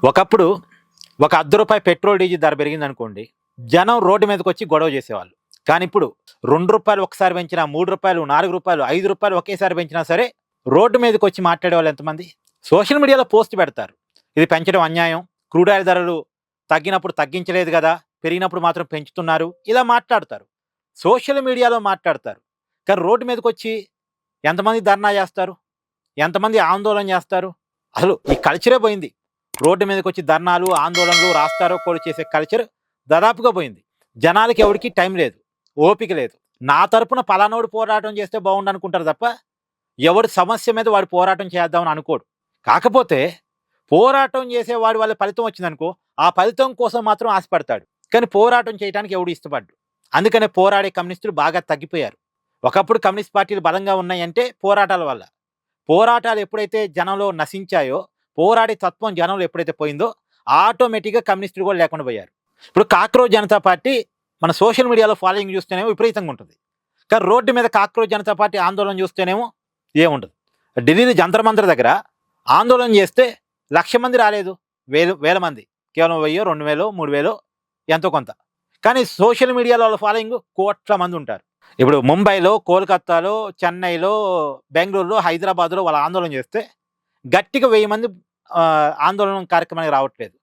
ఒకప్పుడు ఒక ₹1 petrol diesel ధర పెరిగిందనుకోండి, జనం రోడ్డు మీదకొచ్చి గొడవ చేసేవాళ్ళు. కానీ ఇప్పుడు ₹2 ఒకసారి పెంచినా, ₹3, ₹4, ₹5 ఒకేసారి పెంచినా సరే రోడ్డు మీదకొచ్చి మాట్లాడేవాళ్ళు ఎంతమంది? సోషల్ మీడియాలో పోస్ట్ పెడతారు. ఇది పెంచడం అన్యాయం, క్రూడ్ ఆయిల్ ధరలు తగ్గినప్పుడు తగ్గించలేదు కదా, పెరిగినప్పుడు మాత్రం పెంచుతున్నారు, ఇలా మాట్లాడతారు. సోషల్ మీడియాలో మాట్లాడతారు. కానీ రోడ్డు మీదకొచ్చి ఎంతమంది ధర్నా చేస్తారు? ఎంతమంది ఆందోళన చేస్తారు? అసలు ఈ కల్చరే పోయింది. రోడ్డు మీదకి వచ్చి ధర్నాలు, ఆందోళనలు, రాస్తారోకోలు చేసే కల్చర్ దాదాపుగా పోయింది. జనాలకి ఎవరికి టైం లేదు, ఓపిక లేదు. నా తరపున పలానోడు పోరాటం చేస్తే బాగుండు అనుకుంటారు తప్ప ఎవడి సమస్య మీద వాడు పోరాటం చేద్దామని అనుకోడు. కాకపోతే పోరాటం చేసేవాడి వల్ల ఫలితం వచ్చిందనుకో, ఆ ఫలితం కోసం మాత్రం ఆశపడతాడు. కానీ పోరాటం చేయడానికి ఎవడు ఇష్టపడ్డు. అందుకనే పోరాడే కమ్యూనిస్టులు బాగా తగ్గిపోయారు. ఒకప్పుడు కమ్యూనిస్ట్ పార్టీలు బలంగా ఉన్నాయంటే పోరాటాల వల్ల. పోరాటాలు ఎప్పుడైతే జనంలో నశించాయో, పోరాడే తత్వం జనంలో ఎప్పుడైతే పోయిందో ఆటోమేటిక్గా కమ్యూనిస్టులు కూడా లేకుండా పోయారు. ఇప్పుడు కాక్రోజ్ జనతా పార్టీ మన సోషల్ మీడియాలో ఫాలోయింగ్ చూస్తేనేమో విపరీతంగా ఉంటుంది. కానీ రోడ్డు మీద కాక్రోజ్ జనతా పార్టీ ఆందోళన చూస్తేనేమో ఏముండదు. ఢిల్లీ జంతర్ మంతర్ దగ్గర ఆందోళన చేస్తే 1,00,000 మంది రాలేదు, వేల మంది, కేవలం 1000, 2000, 3000 ఎంతో కొంత. కానీ సోషల్ మీడియాలో వాళ్ళ ఫాలోయింగ్ కోట్ల మంది ఉంటారు. ఇప్పుడు ముంబైలో, కోల్కతాలో, చెన్నైలో, బెంగళూరులో, హైదరాబాద్లో వాళ్ళు ఆందోళన చేస్తే గట్టిగా 1000 మంది ఆందోళన కార్యక్రమానికి రావట్లేదు,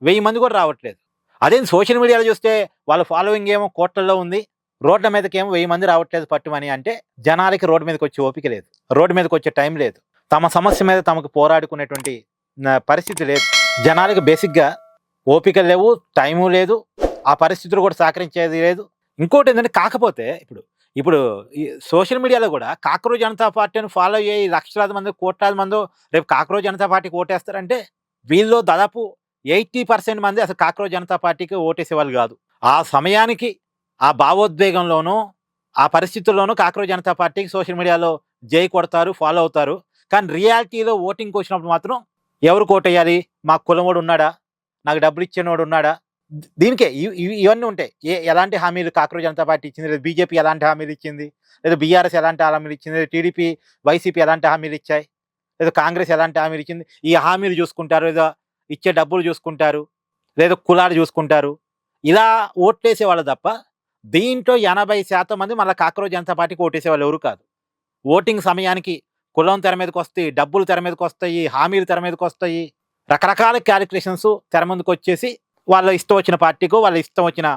1000 మంది కూడా రావట్లేదు. అదే సోషల్ మీడియాలో చూస్తే వాళ్ళ ఫాలోయింగ్ ఏమో కోట్లలో ఉంది, రోడ్ల మీదకి ఏమో 1000 మంది రావట్లేదు పట్టుమని. అంటే జనాలకి రోడ్డు మీదకి వచ్చే ఓపిక లేదు, రోడ్డు మీదకి వచ్చే టైం లేదు, తమ సమస్య మీద తమకు పోరాడుకునేటువంటి పరిస్థితి లేదు. జనాలకి బేసిక్గా ఓపిక లేవు, టైము లేదు, ఆ పరిస్థితులు కూడా సహకరించేది లేదు. ఇంకోటి ఏంటంటే, కాకపోతే ఇప్పుడు ఈ సోషల్ మీడియాలో కూడా కాక్రోజ్ జనతా పార్టీని ఫాలో అయ్యే లక్షలాది మంది, కోట్లాది మంది రేపు కాక్రోజ్ జనతా పార్టీకి ఓటేస్తారంటే వీళ్ళు దాదాపు 80% మంది అసలు కాక్రోజ్ జనతా పార్టీకి ఓటేసేవాళ్ళు కాదు. ఆ సమయానికి ఆ భావోద్వేగంలోనూ ఆ పరిస్థితుల్లోనూ కాక్రోజ్ జనతా పార్టీకి సోషల్ మీడియాలో జై కొడతారు, ఫాలో అవుతారు. కానీ రియాలిటీలో ఓటింగ్కి వచ్చినప్పుడు మాత్రం ఎవరికి ఓటేయాలి, మా కులమోడు ఉన్నాడా, నాకు డబ్బులు ఇచ్చేవాడు ఉన్నాడా, దీనికే ఇవన్నీ ఉంటాయి. ఎలాంటి హామీలు కాక్రోజ్ జనతా పార్టీ ఇచ్చింది, లేదా బీజేపీ ఎలాంటి హామీలు ఇచ్చింది, లేదా బీఆర్ఎస్ ఎలాంటి హామీలు ఇచ్చింది, లేదా టీడీపీ, వైసీపీ ఎలాంటి హామీలు ఇచ్చాయి, లేదా కాంగ్రెస్ ఎలాంటి హామీలు ఇచ్చింది, ఈ హామీలు చూసుకుంటారు, లేదా ఇచ్చే డబ్బులు చూసుకుంటారు, లేదా కులాలు చూసుకుంటారు. ఇలా ఓట్లేసేవాళ్ళు తప్ప దీంట్లో 80% మంది మళ్ళీ కాక్రోజ్ జనతా పార్టీకి ఓటేసేవాళ్ళు ఎవరు కాదు. ఓటింగ్ సమయానికి కులం తెర మీదకి వస్తాయి, డబ్బులు తెర మీదకి వస్తాయి, హామీలు తెర మీదకి వస్తాయి, రకరకాల క్యాలిక్యులేషన్స్ తెర ముందుకు వచ్చేసి వాళ్ళ ఇష్టం వచ్చిన పార్టీకో, వాళ్ళ ఇష్టం వచ్చిన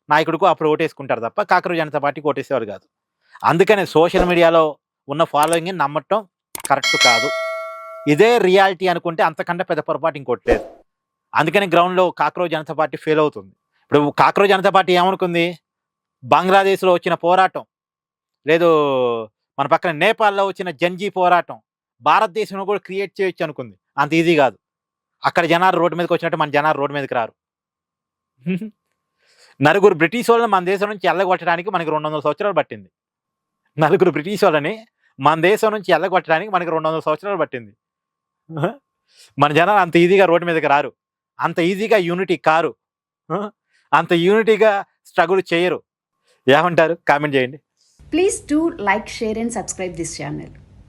నాయకుడికో అప్పుడు ఓటేసుకుంటారు తప్ప కాక్రోజ్ జనతా పార్టీకి ఓటేసేవారు కాదు. అందుకనే సోషల్ మీడియాలో ఉన్న ఫాలోయింగ్ని నమ్మటం కరెక్ట్ కాదు. ఇదే రియాలిటీ అనుకుంటే అంతకంటే పెద్ద పొరపాటు ఇంకోటి లేదు. అందుకని గ్రౌండ్లో కాక్రోజ్ జనతా పార్టీ ఫెయిల్ అవుతుంది. ఇప్పుడు కాక్రోజ్ జనతా పార్టీ ఏమనుకుంది, బంగ్లాదేశ్లో వచ్చిన పోరాటం, లేదు మన పక్కన నేపాల్లో వచ్చిన జంజీ పోరాటం భారతదేశంలో కూడా క్రియేట్ చేయొచ్చు అనుకుంది. అంత ఈజీ కాదు. అక్కడ జనాలు రోడ్డు మీదకి వచ్చినట్టు మన జనాలు రోడ్డు మీదకి రారు. నలుగురు బ్రిటిష్ వాళ్ళని మన దేశం నుంచి ఎల్లగొట్టడానికి మనకి 200 సంవత్సరాలు పట్టింది. నలుగురు బ్రిటిష్ వాళ్ళని మన దేశం నుంచి ఎల్లగొట్టడానికి మనకి 200 సంవత్సరాలు పట్టింది. మన జనాలు అంత ఈజీగా రోడ్డు మీదకి రారు, అంత ఈజీగా యూనిటీ కారు, అంత యూనిటీగా స్ట్రగుల్ చేయరు. ఏమంటారు? కామెంట్ చేయండి. Please do like, share and subscribe this channel.